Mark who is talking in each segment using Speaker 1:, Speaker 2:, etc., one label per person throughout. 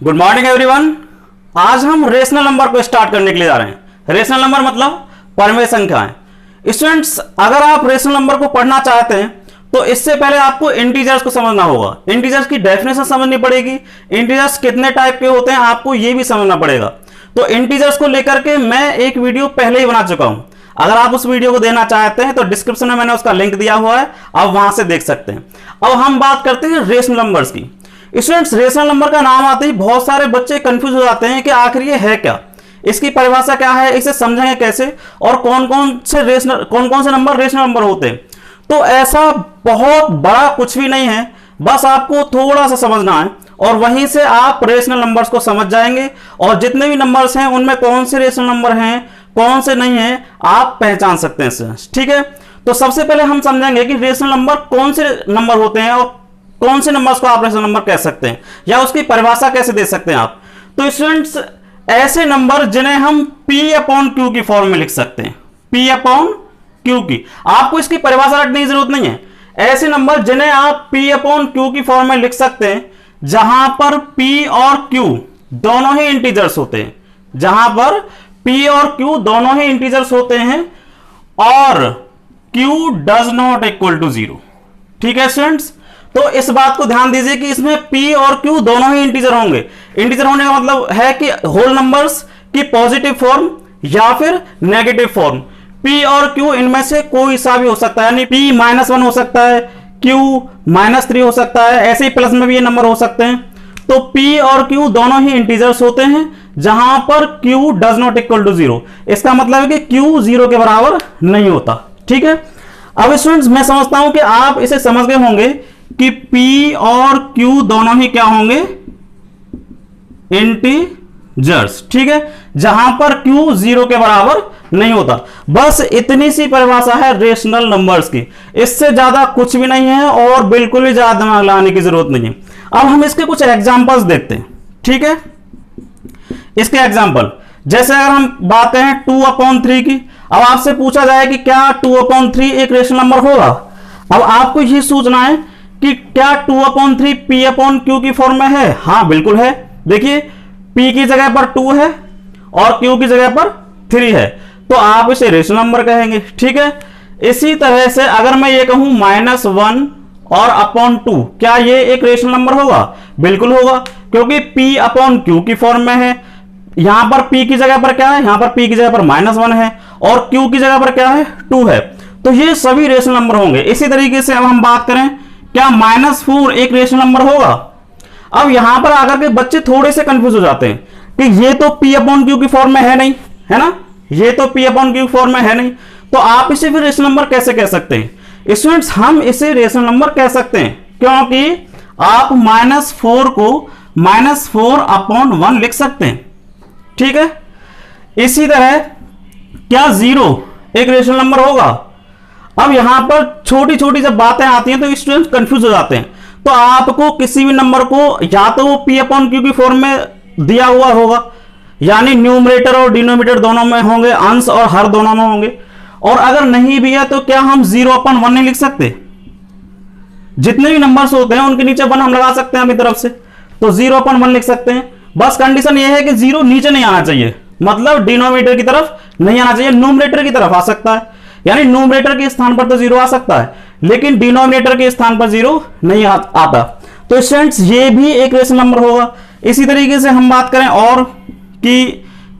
Speaker 1: Good morning everyone. आज हम rational number को स्टार्ट करने के लिए जा रहे हैं। रेशनल नंबर मतलब परमेय संख्याएं। स्टूडेंट्स, अगर आप रेशनल नंबर को पढ़ना चाहते हैं तो इससे पहले आपको इंटीजर्स को समझना होगा। इंटीजर्स की डेफिनेशन समझनी पड़ेगी। इंटीजर्स कितने टाइप के होते हैं आपको ये भी समझना पड़ेगा। तो इंटीजर्स को लेकर के मैं एक वीडियो पहले ही बना चुका हूं। अगर आप उस वीडियो को देना चाहते हैं तो डिस्क्रिप्शन में मैंने उसका लिंक दिया हुआ है, आप वहां से देख सकते हैं। अब हम बात करते हैं रेशनल नंबर्स की। स्टूडेंट्स, रेशनल नंबर का नाम आते ही बहुत सारे बच्चे कंफ्यूज हो जाते हैं कि आखिर ये है क्या, इसकी परिभाषा क्या है, इसे समझेंगे कैसे और कौन कौन से नंबर रेशनल नंबर होते हैं। तो ऐसा बहुत बड़ा कुछ भी नहीं है, बस आपको थोड़ा सा समझना है और वहीं से आप रेशनल नंबर्स को समझ जाएंगे और जितने भी नंबर्स हैं उनमें कौन से रेशनल नंबर हैं कौन से नहीं हैं आप पहचान सकते हैं। ठीक है, तो सबसे पहले हम समझेंगे कि रेशनल नंबर कौन से नंबर होते हैं और कौन से नंबर्स को आप रेशनल नंबर कह सकते हैं या उसकी परिभाषा कैसे दे सकते हैं आप। तो स्टूडेंट्स, ऐसे नंबर जिन्हें हम P/Q की फॉर्म में लिख सकते हैं, P/Q की, आपको इसकी परिभाषा रखने की जरूरत नहीं है। ऐसे नंबर जिन्हें आप P/Q की फॉर्म में लिख सकते हैं जहां पर P और Q दोनों ही इंटीजर्स होते हैं, जहां पर P और Q दोनों ही इंटीजर्स होते हैं और Q does not equal to 0। ठीक है स्टूडेंट्स, तो इस बात को ध्यान दीजिए कि इसमें P और Q दोनों ही इंटीजर होंगे। इंटीजर होने का मतलब है कि होल नंबर्स की पॉजिटिव फॉर्म या फिर नेगेटिव फॉर्म। P और Q इनमें से कोई सा भी हो सकता है, यानी P-1 हो सकता है, Q-3 हो सकता है, ऐसे ही प्लस में भी ये नंबर हो सकते हैं। तो P और Q दोनों ही इंटीजर्स होते हैं जहां पर Q does not equal to 0। इसका मतलब है कि Q 0 के बराबर नहीं होता। ठीक है, अब स्टूडेंट्स मैं समझता हूं कि आप इसे समझ गए होंगे कि P और Q दोनों ही क्या होंगे, इंटीजर्स। ठीक है, जहां पर Q 0 के बराबर नहीं होता। बस इतनी सी परिभाषा है रेशनल नंबर्स की, इससे ज्यादा कुछ भी नहीं है और बिल्कुल भी ज्यादा दिमाग लगाने की जरूरत नहीं है। अब हम इसके कुछ एग्जांपल्स देखते हैं। ठीक है, इसके एग्जांपल जैसे अगर हम बात करें 2/3 की, अब आपसे पूछा जाए कि क्या 2/3 एक रेशनल नंबर होगा। अब आपको ये सोचना है कि क्या 2/3 P/Q की फॉर्म में है। हाँ बिल्कुल है। देखिए P की जगह पर 2 है और Q की जगह पर 3 है, तो आप इसे रेशनल नंबर कहेंगे। ठीक है, इसी तरह से अगर मैं ये कहूं -1 और /2, क्या ये एक रेशनल नंबर होगा? बिल्कुल होगा, क्योंकि P/Q की फॉर्म में है। यहां पर P की जगह पर क्या है, यहां पर P की जगह पर -1 है और Q की जगह पर क्या है, 2 है। तो ये सभी रेशनल नंबर होंगे। इसी तरीके से अब हम बात करें क्या -4 एक रेशनल नंबर होगा। अब यहां पर आकर के बच्चे थोड़े से कंफ्यूज हो जाते हैं कि ये तो P/Q की फॉर्म में है नहीं, है ना, ये तो P/Q फॉर्म में है नहीं, तो आप इसे फिर रेशनल नंबर कैसे कह सकते हैं। स्टूडेंट्स, हम इसे रेशनल नंबर कह सकते हैं क्योंकि आप -4 को -4/1 लिख सकते हैं। ठीक है, इसी तरह क्या 0 एक रेशनल नंबर होगा। अब यहां पर छोटी छोटी जब बातें आती हैं तो स्टूडेंट कंफ्यूज हो जाते हैं। तो आपको किसी भी नंबर को या तो वो P/Q की फॉर्म में दिया हुआ होगा, यानी न्यूमरेटर और डिनोमिनेटर दोनों में होंगे, अंश और हर दोनों में होंगे, और अगर नहीं भी है तो क्या हम 0/1 नहीं लिख सकते। जितने भी नंबर्स होते हैं उनके नीचे 1 हम लगा सकते हैं अपनी तरफ से, तो 0/1 लिख सकते हैं। बस कंडीशन ये है कि 0 नीचे नहीं आना चाहिए, मतलब डिनोमिनेटर की तरफ नहीं आना चाहिए, न्यूमरेटर की तरफ आ सकता है। यानी न्यूमरेटर के स्थान पर तो 0 आ सकता है लेकिन डिनोमिनेटर के स्थान पर 0 नहीं आता। तो स्टूडेंट्स, ये भी एक रेशनल नंबर होगा। इसी तरीके से हम बात करें और कि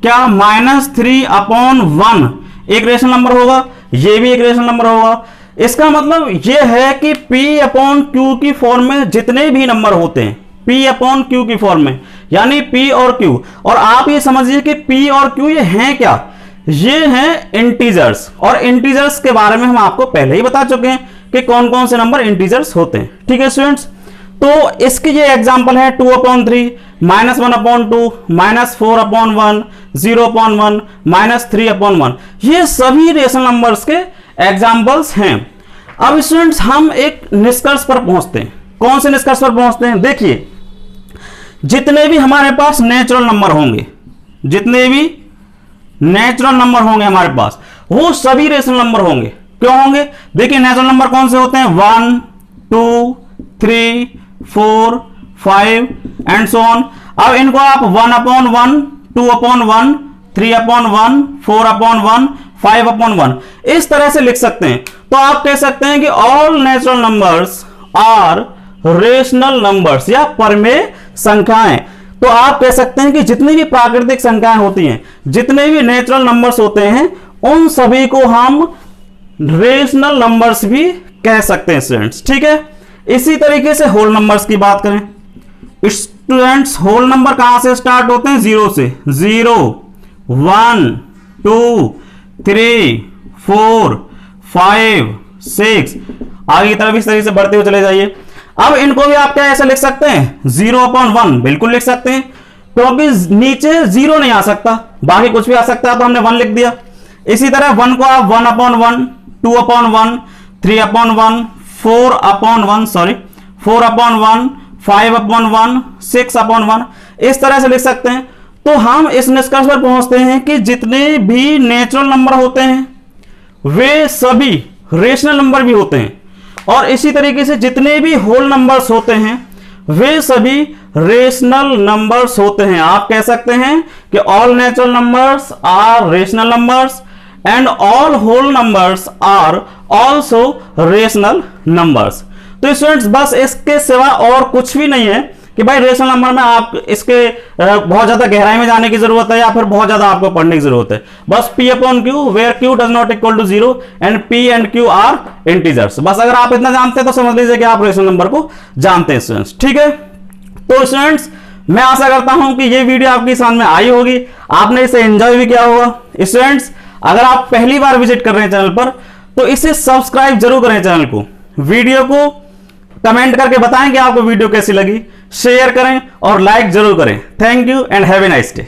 Speaker 1: क्या -3/1 एक रेशनल नंबर होगा, ये भी एक रेशनल नंबर होगा। इसका मतलब ये है कि P/Q की फॉर्म में जितने भी नंबर होते हैं P/Q की फॉर्म में, यानी P और Q, और आप ये समझिए कि P और Q ये हैं क्या, ये हैं इंटीजर्स। और इंटीजर्स के बारे में हम आपको पहले ही बता चुके हैं कि कौन कौन से नंबर इंटीजर्स होते हैं। ठीक है स्टूडेंट्स, तो इसके ये एग्जांपल है 2/3, -1/2, -4/1, 0/1, -3/1, ये सभी रेशनल नंबर्स के एग्जांपल्स हैं। अब स्टूडेंट्स, हम एक निष्कर्ष पर पहुंचते हैं। कौन से निष्कर्ष पर पहुंचते हैं? देखिए, जितने भी हमारे पास नेचुरल नंबर होंगे, जितने भी नेचुरल नंबर होंगे हमारे पास, वो सभी रेशनल नंबर होंगे। क्यों होंगे? देखिए नेचुरल नंबर कौन से होते हैं, 1, 2, 3, 4, 5 एंड सो ऑन। अब इनको आप 1/1, 2/1, 3/1, 4/1, 5/1 इस तरह से लिख सकते हैं। तो आप कह सकते हैं कि all natural numbers are rational numbers या परमेय संख्याएं। तो आप कह सकते हैं कि जितनी भी प्राकृतिक संख्याएं होती हैं, जितने भी नेचुरल नंबर्स होते हैं, उन सभी को हम रेशनल नंबर्स भी कह सकते हैं स्टूडेंट्स। ठीक है, इसी तरीके से होल नंबर्स की बात करें स्टूडेंट्स, होल नंबर कहां से स्टार्ट होते हैं? 0 से। 0, 1, 2, 3, 4, 5, 6 आगे की तरफ इस तरीके से बढ़ते हुए चले जाइए। अब इनको भी आप क्या ऐसे लिख सकते हैं? 0/1 बिल्कुल लिख सकते हैं, क्योंकि नीचे 0 नहीं आ सकता, बाकी कुछ भी आ सकता है, तो हमने 1 लिख दिया। इसी तरह 1 को आप 1/1, 2/1, 3/1, 4/1, 5/1, 6/1 इस तरह से लिख सकते हैं। तो हम इस निष्कर्ष पर पहुंचते हैं कि जितने भी नेचुरल नंबर होते हैं वे सभी रेशनल नंबर भी होते हैं, और इसी तरीके से जितने भी होल नंबर्स होते हैं वे सभी रेशनल नंबर्स होते हैं। आप कह सकते हैं कि all natural numbers are rational numbers and all whole numbers are also rational numbers. तो स्टूडेंट्स बस इसके सिवा और कुछ भी नहीं है कि भाई रेशनल नंबर में आप इसके बहुत ज्यादा गहराई में जाने की जरूरत है या फिर बहुत ज्यादा आपको पढ़ने की जरूरत है। बस P/Q where Q does not equal to 0 and P and Q are integers. बस अगर आप इतना जानते हैं तो समझ लीजिए कि आप रेशनल नंबर को जानते हैं स्टूडेंट्स। ठीक है, तो स्टूडेंट्स मैं आशा करता हूं कि ये वीडियो आपकी समझ में आई होगी, आपने इसे एंजॉय भी किया होगा। स्टूडेंट्स अगर आप पहली बार विजिट कर रहे हैं चैनल पर तो इसे सब्सक्राइब जरूर करें चैनल को, वीडियो को कमेंट करके बताएं कि आपको वीडियो कैसी लगी, शेयर करें और लाइक जरूर करें। Thank you and have a nice day.